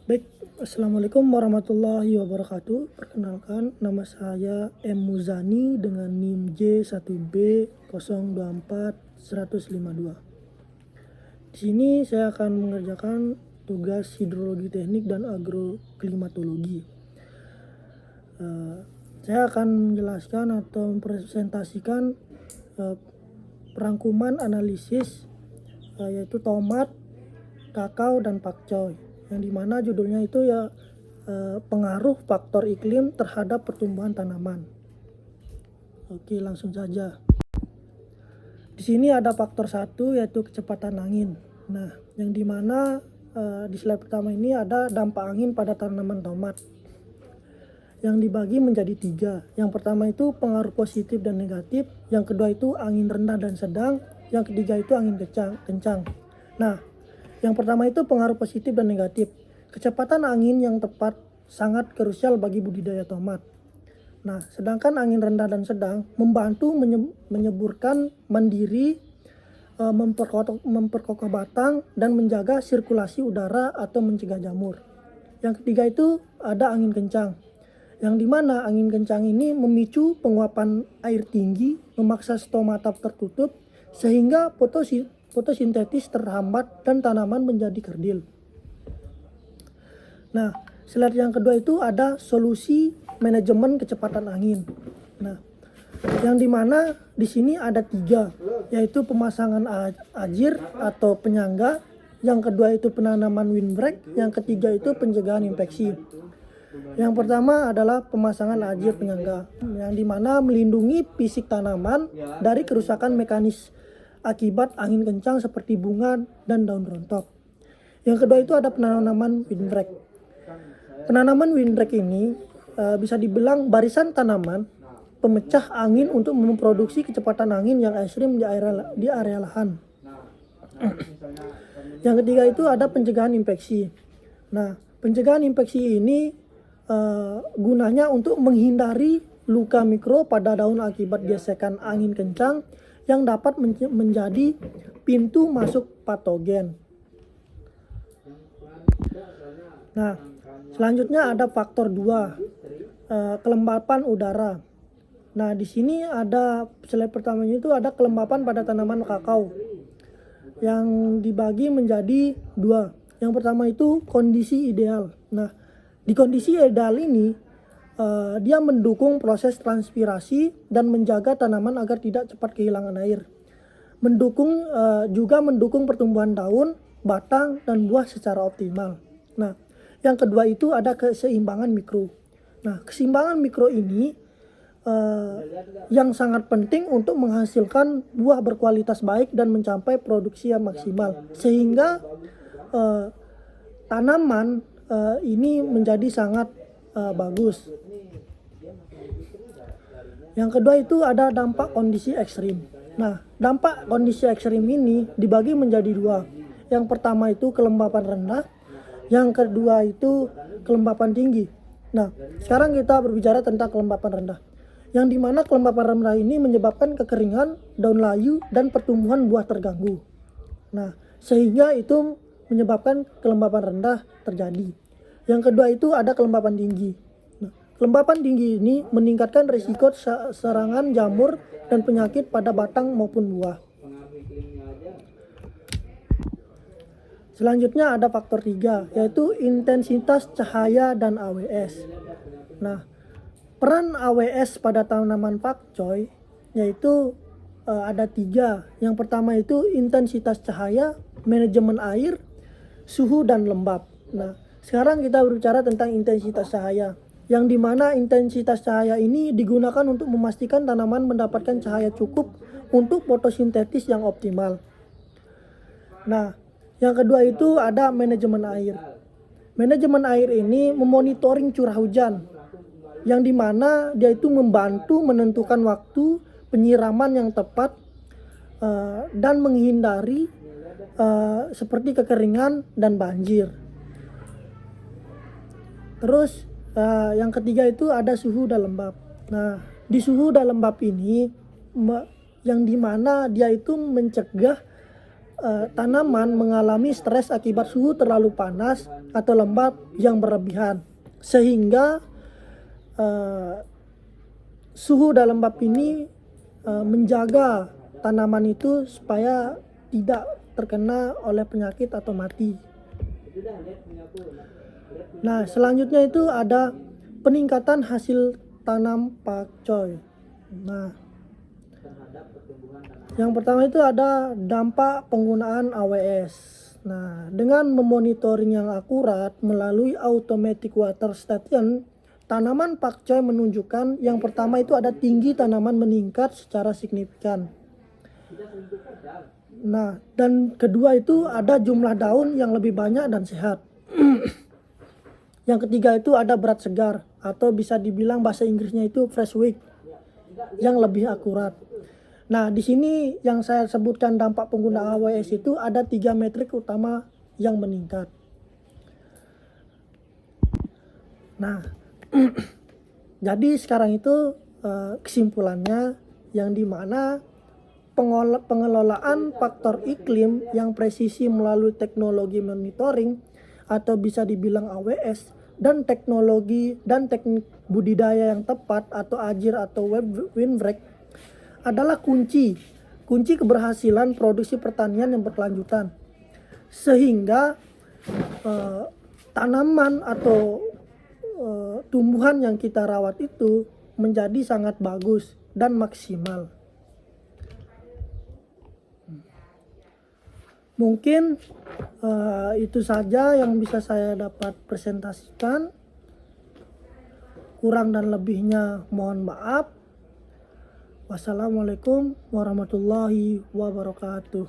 Baik, Assalamualaikum warahmatullahi wabarakatuh. Perkenalkan, nama saya M. Muzani dengan NIM J1B024-152. Di sini saya akan mengerjakan tugas hidrologi teknik dan agroklimatologi. Saya akan menjelaskan atau mempresentasikan perangkuman analisis yaitu tomat, kakao, dan pakcoy, yang dimana judulnya itu pengaruh faktor iklim terhadap pertumbuhan tanaman. Oke, langsung saja. Di sini ada faktor 1 yaitu kecepatan angin. Nah, yang dimana di slide pertama ini ada dampak angin pada tanaman tomat yang dibagi menjadi 3. Yang pertama itu pengaruh positif dan negatif, yang kedua itu angin rendah dan sedang, yang ketiga itu angin kencang. Nah, yang pertama itu pengaruh positif dan negatif. Kecepatan angin yang tepat sangat krusial bagi budidaya tomat. Nah, sedangkan angin rendah dan sedang membantu menyuburkan mandiri, memperkokoh batang, dan menjaga sirkulasi udara atau mencegah jamur. Yang ketiga itu ada angin kencang, yang dimana angin kencang ini memicu penguapan air tinggi, memaksa stomata tertutup, sehingga fotosintesis terhambat dan tanaman menjadi kerdil. Nah, slide yang kedua itu ada solusi manajemen kecepatan angin. Nah, yang dimana di sini ada 3, yaitu pemasangan ajir atau penyangga, yang kedua itu penanaman windbreak, yang ketiga itu pencegahan infeksi. Yang pertama adalah pemasangan ajir penyangga, yang dimana melindungi fisik tanaman dari kerusakan mekanis akibat angin kencang seperti bunga dan daun rontok. Yang kedua itu ada penanaman windbreak. Penanaman windbreak ini bisa dibilang barisan tanaman pemecah angin untuk memproduksi kecepatan angin yang ekstrim di area lahan. Yang ketiga itu ada pencegahan infeksi. Nah, pencegahan infeksi ini gunanya untuk menghindari luka mikro pada daun akibat gesekan angin kencang yang dapat menjadi pintu masuk patogen. Nah, selanjutnya ada faktor 2, kelembapan udara. Nah, di sini ada slide pertamanya itu ada kelembapan pada tanaman kakao yang dibagi menjadi 2. Yang pertama itu kondisi ideal. Nah, di kondisi ideal ini dia mendukung proses transpirasi dan menjaga tanaman agar tidak cepat kehilangan air. Juga mendukung pertumbuhan daun, batang, dan buah secara optimal. Nah, yang kedua itu ada keseimbangan mikro. Nah, keseimbangan mikro ini yang sangat penting untuk menghasilkan buah berkualitas baik dan mencapai produksi yang maksimal, sehingga tanaman ini menjadi sangat bagus. Yang kedua itu ada dampak kondisi ekstrim. Nah, dampak kondisi ekstrim ini dibagi menjadi 2. Yang pertama itu kelembapan rendah, yang kedua itu kelembapan tinggi. Nah, sekarang kita berbicara tentang kelembapan rendah, yang dimana kelembapan rendah ini menyebabkan kekeringan, daun layu, dan pertumbuhan buah terganggu. Nah, sehingga itu menyebabkan kelembapan rendah terjadi. Yang kedua itu ada kelembapan tinggi. Nah, kelembapan tinggi ini meningkatkan risiko serangan jamur dan penyakit pada batang maupun buah. Selanjutnya ada faktor 3, yaitu intensitas cahaya dan AWS. Nah, peran AWS pada tanaman pakcoy yaitu ada 3. Yang pertama itu intensitas cahaya, manajemen air, suhu, dan lembab. Nah, sekarang kita berbicara tentang intensitas cahaya, yang dimana intensitas cahaya ini digunakan untuk memastikan tanaman mendapatkan cahaya cukup untuk fotosintesis yang optimal. Nah, yang kedua itu ada manajemen air. Manajemen air ini memonitoring curah hujan, yang dimana dia itu membantu menentukan waktu penyiraman yang tepat dan menghindari seperti kekeringan dan banjir. Terus yang ketiga itu ada suhu dan lembab. Nah, di suhu dan lembab ini yang dimana dia itu mencegah tanaman mengalami stres akibat suhu terlalu panas atau lembab yang berlebihan, sehingga suhu dan lembab ini menjaga tanaman itu supaya tidak terkena oleh penyakit atau mati. Nah, selanjutnya itu ada peningkatan hasil tanam pakcoy. Nah, yang pertama itu ada dampak penggunaan AWS. Nah, dengan memonitoring yang akurat melalui automatic water station, tanaman pakcoy menunjukkan yang pertama itu ada tinggi tanaman meningkat secara signifikan. Nah, dan kedua itu ada jumlah daun yang lebih banyak dan sehat. Yang ketiga itu ada berat segar, atau bisa dibilang bahasa Inggrisnya itu fresh weight, yang lebih akurat. Nah, di sini yang saya sebutkan dampak pengguna AWS itu ada 3 metrik utama yang meningkat. Nah, jadi sekarang itu kesimpulannya yang dimana pengelolaan faktor iklim yang presisi melalui teknologi monitoring atau bisa dibilang AWS dan teknologi dan teknik budidaya yang tepat atau Agile atau windbreak adalah kunci keberhasilan produksi pertanian yang berkelanjutan, sehingga tanaman atau tumbuhan yang kita rawat itu menjadi sangat bagus dan maksimal. Mungkin itu saja yang bisa saya dapat presentasikan. Kurang dan lebihnya mohon maaf. Wassalamualaikum warahmatullahi wabarakatuh.